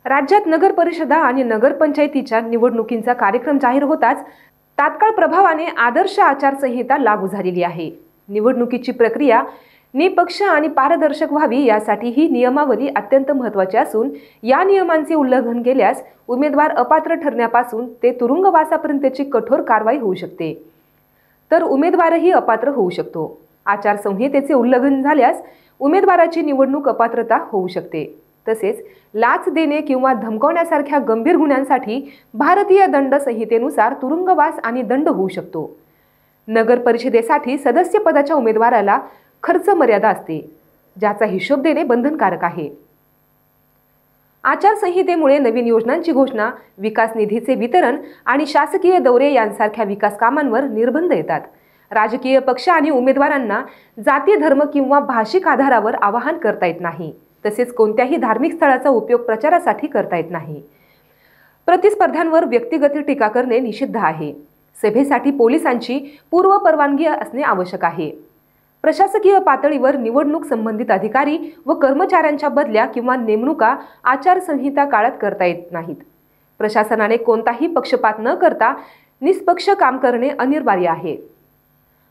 राज्यात नगर परिषदा आणि नगरपंचायतीच्या निवडणुकींचा कार्यक्रम जाहीर होताच तात्काळ प्रभावाने आदर्श आचारसंहिता लागू झालेली आहे। निवडणुकीची प्रक्रिया निपक्ष आणि पारदर्शक व्हावी यासाठी ही नियमावली अत्यंत महत्त्वाची असून या नियमांचे उल्लंघन केल्यास उमेदवार अपात्र ठरण्यापासून ते तुरुंगवासापर्यंतची कठोर कारवाई होऊ शकते, तर उमेदवारही अपात्र होऊ शकतो। आचारसंहितेचे उल्लंघन झाल्यास उमेदवाराची निवडणूक अपात्रता होऊ शकते। तसेच लाच देणे किंवा धमकावण्यासारख्या गंभीर गुन्ह्यांसाठी भारतीय दंड संहितेनुसार तुरुंगवास आणि दंड होऊ शकतो। नगर परिषदेसाठी सदस्य पदाच्या उमेदवाराला खर्च मर्यादा असते, ज्याचा हिशोब देणे बंधनकारक आहे। आचारसंहितेमुळे नवीन योजनांची घोषणा, विकास निधीचे वितरण आणि शासकीय दौरे यांसारख्या विकास कामांवर निर्बंध येतात। राजकीय पक्ष आणि उमेदवारांना जाती, धर्म किंवा भाषिक आधारावर आवाहन करता येत नाही। तसेच कोणत्याही धार्मिक स्थळाचा उपयोग प्रचारासाठी करता येत नाही। प्रतिस्पर्ध्यांवर व्यक्तिगत टीका करणे निषिद्ध आहे। सभेसाठी पोलिसांची पूर्व परवानगी असणे आवश्यक आहे। प्रशासकीय पातळीवर निवडणूक संबंधित अधिकारी व कर्मचाऱ्यांच्या बदल्या किंवा नेमणुका आचारसंहिता काळात करता येत नाहीत। प्रशासनाने कोणताही पक्षपात न करता निष्पक्ष काम करणे अनिवार्य आहे।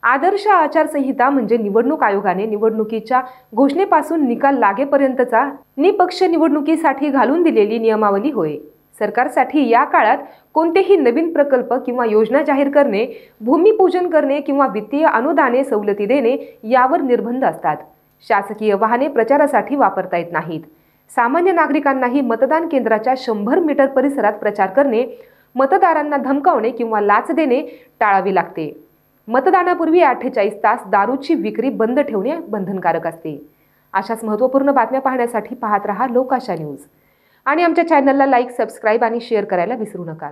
आदर्श आचारसंहिता म्हणजे निवडणूक आयोगाने निवडणुकीच्या घोषणेपासून निकाल लागेपर्यंतचा निपक्ष निवडणुकीसाठी घालून दिलेली नियमावली होय। सरकारसाठी या काळात कोणतेही नवीन प्रकल्प किंवा योजना जाहीर करणे, भूमिपूजन करणे किंवा वित्तीय अनुदाने सवलती देणे यावर निर्बंध असतात। शासकीय वाहने प्रचारासाठी वापरता येत नाहीत। सामान्य नागरिकांनाही मतदान केंद्राच्या 100 मीटर परिसरात प्रचार करणे, मतदारांना धमकावणे किंवा लाच देणे टाळावे लागते। मतदानापूर्वी 48 तास दारूची विक्री बंद ठेवणे बंधनकारक असते। अशाच महत्त्वपूर्ण बातम्या पाहण्यासाठी पाहत रहा लोकाशा न्यूज आणि आमच्या चॅनलला लाईक, सबस्क्राईब आणि शेअर करायला विसरू नका।